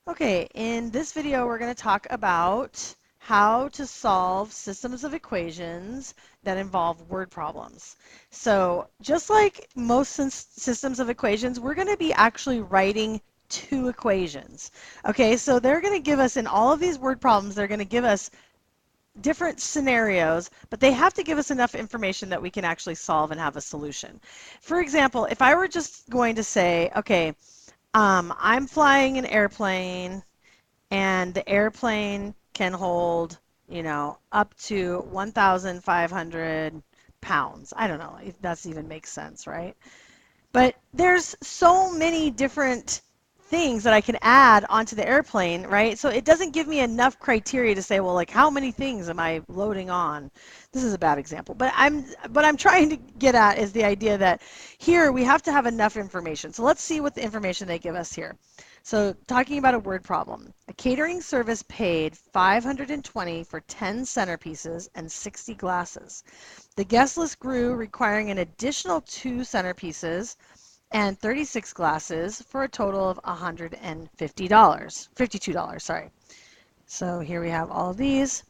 Okay, in this video we're going to talk about how to solve systems of equations that involve word problems. So just like most systems of equations, we're going to be actually writing two equations. Okay, so they're going to give us, in all of these word problems, they're going to give us different scenarios, but they have to give us enough information that we can actually solve and have a solution. For example, if I were just going to say, okay, I'm flying an airplane and the airplane can hold, up to 1,500 pounds. I don't know if that even makes sense, right? But there's so many different things that I can add onto the airplane, right? So it doesn't give me enough criteria to say, well, like how many things am I loading on? This is a bad example, but I'm trying to get at is the idea that here we have to have enough information. So let's see what the information they give us here. So talking about a word problem, a catering service paid $520 for 10 centerpieces and 60 glasses. The guest list grew, requiring an additional 2 centerpieces and 36 glasses for a total of $52, sorry. So here we have all of these.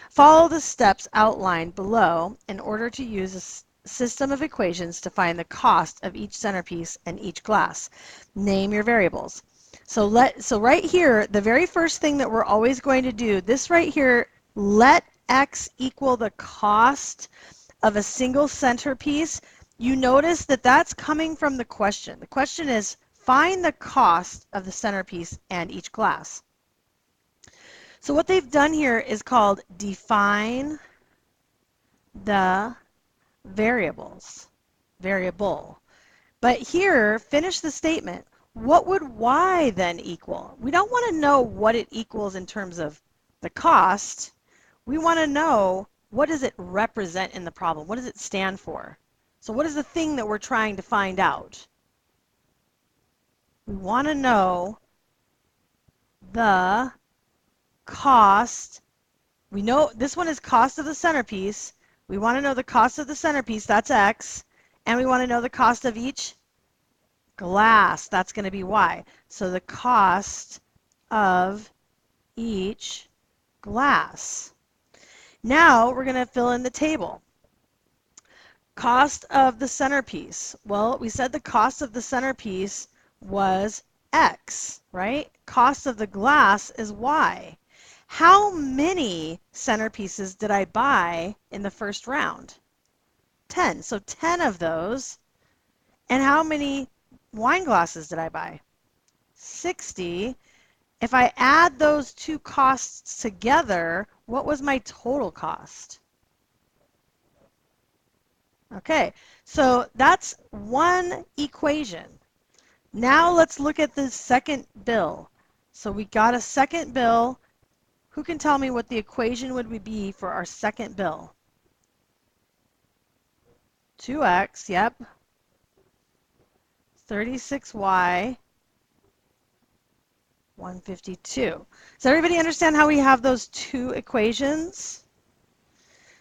Follow the steps outlined below in order to use a system of equations to find the cost of each centerpiece and each glass. Name your variables. So right here, the very first thing that we're always going to do, this right here, let x equal the cost of a single centerpiece. You notice that that's coming from the question. The question is, find the cost of the centerpiece and each glass. So what they've done here is called define the variable. But here, finish the statement. What would y then equal? We don't want to know what it equals in terms of the cost. We want to know, what does it represent in the problem? What does it stand for? So what is the thing that we're trying to find out? We want to know the cost. We know this one is cost of the centerpiece. We want to know the cost of the centerpiece, that's x, and we want to know the cost of each glass, that's going to be y. So the cost of each glass. Now we're going to fill in the table. Cost of the centerpiece. Well, we said the cost of the centerpiece was x, right? Cost of the glass is y. How many centerpieces did I buy in the first round? 10. So 10 of those. And how many wine glasses did I buy? 60. If I add those two costs together, what was my total cost? Okay, so that's one equation. Now let's look at the second bill. So we got a second bill. Who can tell me what the equation would be for our second bill? 2x, yep. 36y, 152. Does everybody understand how we have those two equations?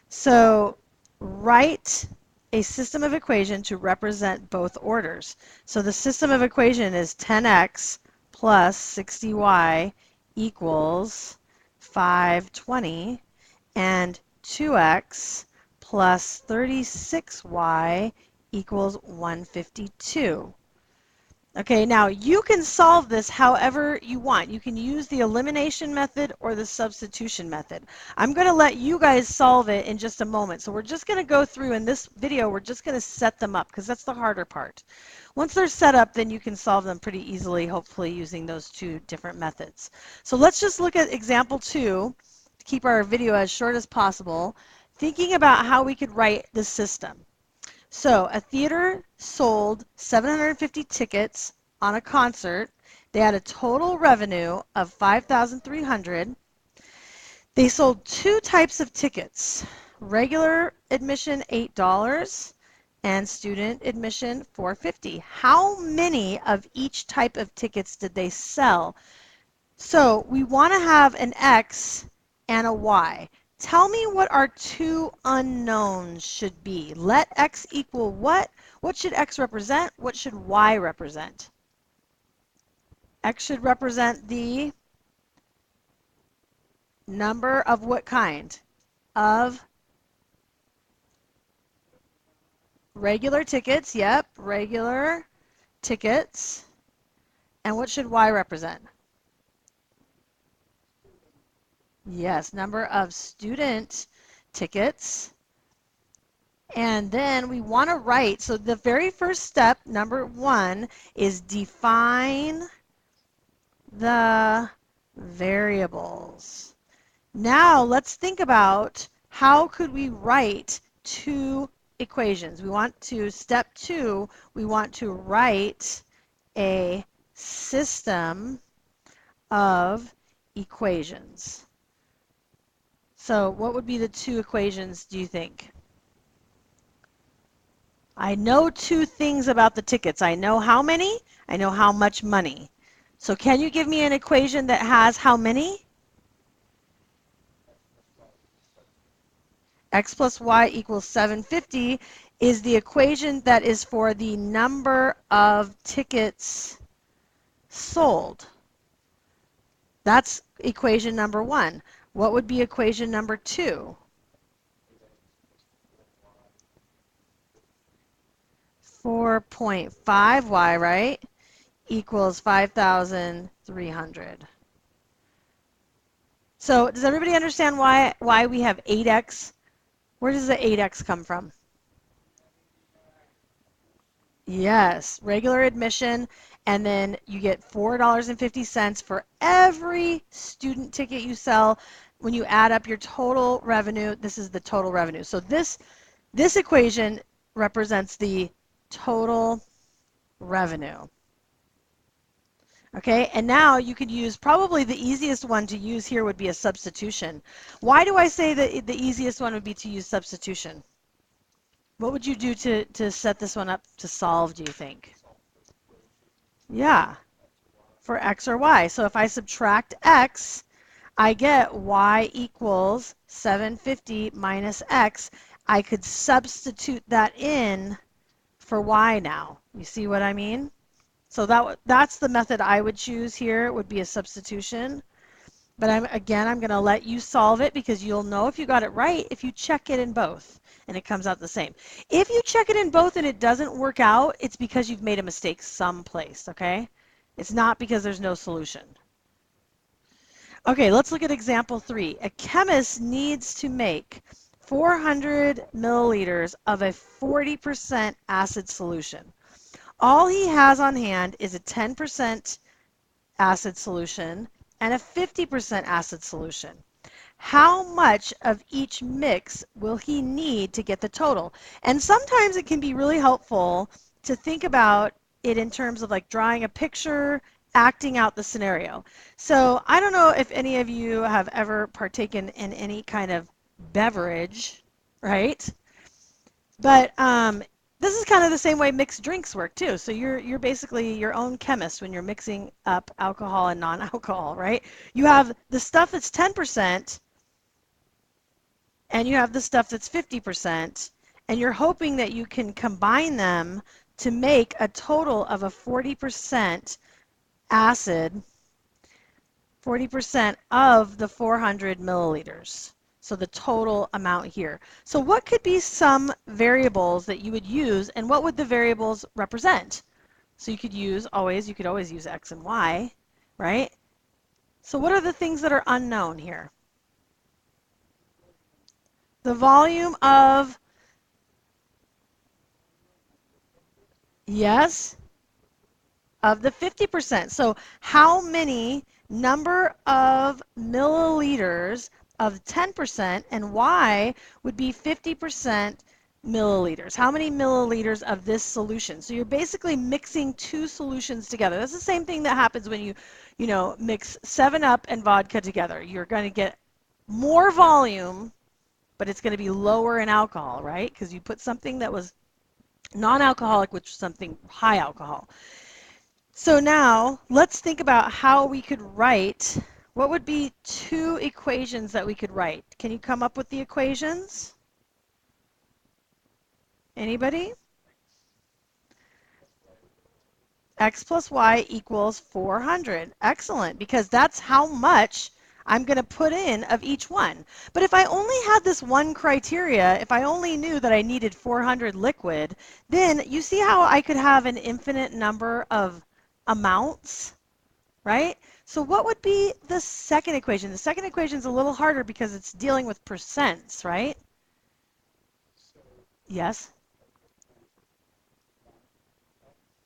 So write a system of equation to represent both orders. So the system of equation is 10x plus 60y equals 520, and 2x plus 36y equals 152. Okay, now you can solve this however you want. You can use the elimination method or the substitution method. I'm going to let you guys solve it in just a moment. So we're just going to go through in this video, we're just going to set them up because that's the harder part. Once they're set up, then you can solve them pretty easily, hopefully using those two different methods. So let's just look at example 2 to keep our video as short as possible, thinking about how we could write the system. So a theater sold 750 tickets on a concert. They had a total revenue of $5,300. They sold 2 types of tickets, regular admission $8 and student admission $4.50. How many of each type of tickets did they sell? So we want to have an x and a y. Tell me what our two unknowns should be. Let x equal what? What should x represent? What should y represent? X should represent the Number of what kind? Of regular tickets. Yep, regular tickets. And what should y represent? Yes, number of student tickets. And then we want to write, so the very first step, number 1, is define the variables. Now let's think about how could we write two equations. We want to, step 2, we want to write a system of equations. So what would be the two equations, do you think? I know two things about the tickets. I know how many, I know how much money. So can you give me an equation that has how many? X plus y equals 750 is the equation that is for the number of tickets sold. That's equation number 1. What would be equation number 2? 4.5y, right, equals 5,300. So does everybody understand why we have 8x? Where does the 8x come from? Yes, regular admission, and then you get $4.50 for every student ticket you sell. When you add up your total revenue, this is the total revenue. So this equation represents the total revenue. Okay, and now you could use, probably the easiest one to use here would be a substitution. Why do I say that the easiest one would be to use substitution? What would you do to set this one up to solve, do you think? Yeah, for x or y. So if I subtract x, I get y equals 750 minus x. I could substitute that in for y now. You see what I mean? So that's the method I would choose here, would be a substitution. But I'm going to let you solve it because you'll know if you got it right if you check it in both and it comes out the same. If you check it in both and it doesn't work out, it's because you've made a mistake someplace, okay? It's not because there's no solution. Okay, let's look at example 3. A chemist needs to make 400 milliliters of a 40% acid solution. All he has on hand is a 10% acid solution and a 50% acid solution. How much of each mix will he need to get the total? And sometimes it can be really helpful to think about it in terms of like drawing a picture, acting out the scenario. So I don't know if any of you have ever partaken in any kind of beverage, right? But this is kind of the same way mixed drinks work too. So you're basically your own chemist when you're mixing up alcohol and non-alcohol, right? You have the stuff that's 10% and you have the stuff that's 50%, and you're hoping that you can combine them to make a total of a 40% acid, 40% of the 400 milliliters. So the total amount here. So what could be some variables that you would use, and what would the variables represent? So you could always use x and y, right? So what are the things that are unknown here? The volume of, yes, of the 50%. So how many number of milliliters of 10%, and y would be 50% milliliters. How many milliliters of this solution? So you're basically mixing two solutions together. That's the same thing that happens when you mix 7-Up and vodka together. You're going to get more volume, but it's going to be lower in alcohol, right? Because you put something that was non-alcoholic with something high alcohol. So now let's think about how we could write. What would be two equations that we could write? Can you come up with the equations? Anybody? X plus y equals 400. Excellent, because that's how much I'm going to put in of each one. But if I only had this one criteria, if I only knew that I needed 400 liquid, then you see how I could have an infinite number of amounts, right? So what would be the second equation? The second equation is a little harder because it's dealing with percents, right? Yes.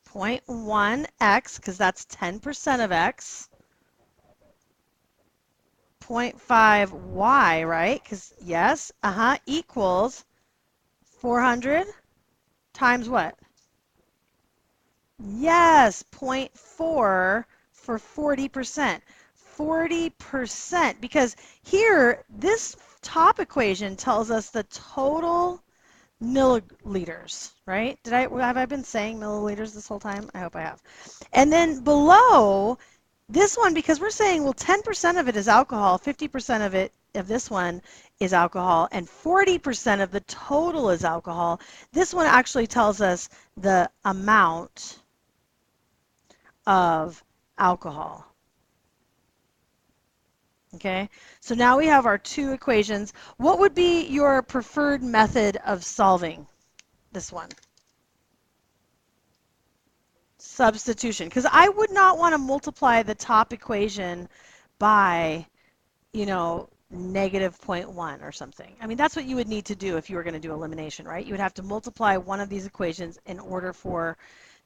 0.1x, because that's 10% of x. 0.5y, right? Because, yes, equals 400 times what? Yes, 0.4 for 40%. 40%, because here, this top equation tells us the total milliliters, right? Have I been saying milliliters this whole time? I hope I have. And then below this one, because we're saying, well, 10% of it is alcohol, 50% of this one is alcohol, and 40% of the total is alcohol. This one actually tells us the amount of alcohol. Okay, so now we have our two equations. What would be your preferred method of solving this one? Substitution, because I would not want to multiply the top equation by, negative 0.1 or something. I mean, that's what you would need to do if you were going to do elimination, right? You would have to multiply one of these equations in order for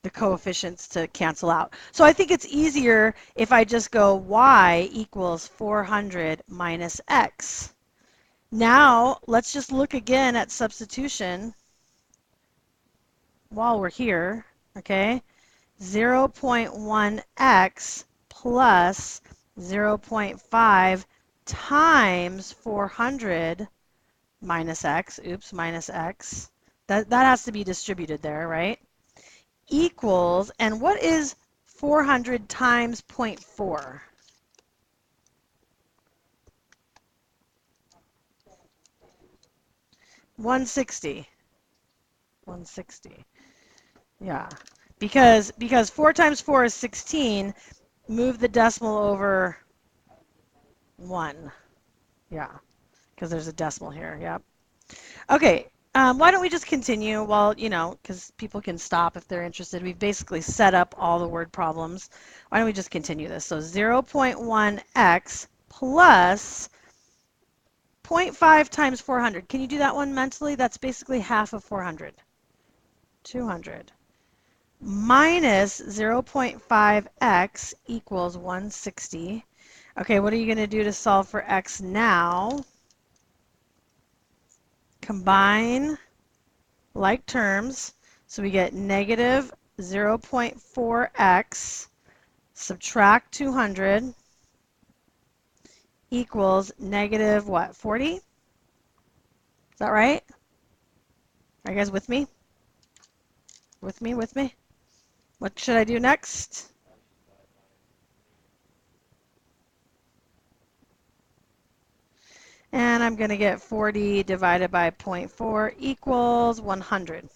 the coefficients to cancel out. So I think it's easier if I just go y equals 400 minus x. Now, let's just look again at substitution while we're here, okay? 0.1x plus 0.5 times 400 minus x, minus x. That has to be distributed there, right? Equals, and what is 400 times 0.4? 160. 160. Yeah. Because 4 times 4 is 16, move the decimal over 1. Yeah. Because there's a decimal here. Yep. Okay. Why don't we just continue while, because people can stop if they're interested. We've basically set up all the word problems. Why don't we just continue this? So 0.1x plus 0.5 times 400. Can you do that one mentally? That's basically half of 400. 200. Minus 0.5x equals 160. Okay, what are you going to do to solve for x now? Combine like terms. So we get negative 0.4x, subtract 200, equals negative what, 40? Is that right? Are you guys with me? With me? What should I do next? And I'm going to get 40 divided by 0.4 equals 100.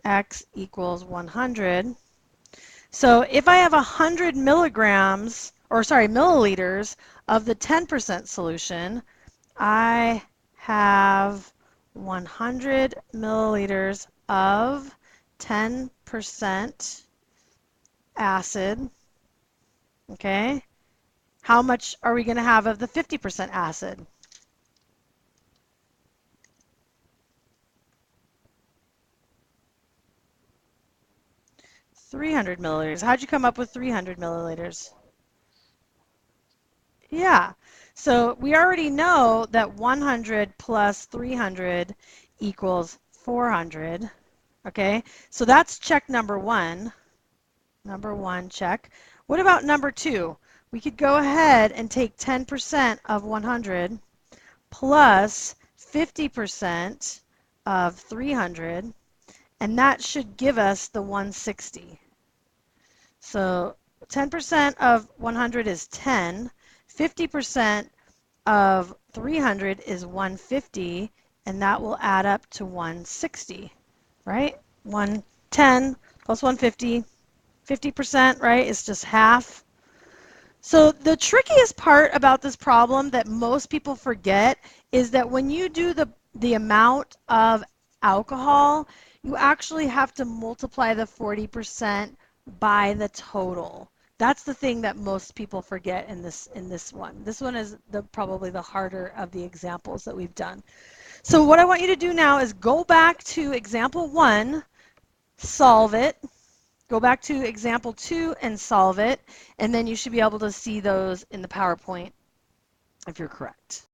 X equals 100. So if I have 100 milliliters of the 10% solution, I have 100 milliliters of 10% acid. Okay. How much are we going to have of the 50% acid? $300 milliliters. How'd you come up with 300 milliliters? Yeah. So we already know that 100 plus 300 equals 400. Okay. So that's check number one. Number one, check. What about number two? We could go ahead and take 10% of 100 plus 50% of 300, and that should give us the 160. So 10% of 100 is 10, 50% of 300 is 150, and that will add up to 160, right? 110 plus 150, 50%, right, is just half. So the trickiest part about this problem that most people forget is that when you do the amount of alcohol, you actually have to multiply the 40% by the total. That's the thing that most people forget in this one. This one is probably the harder of the examples that we've done. So what I want you to do now is go back to example 1, solve it. Go back to example 2 and solve it, and then you should be able to see those in the PowerPoint if you're correct.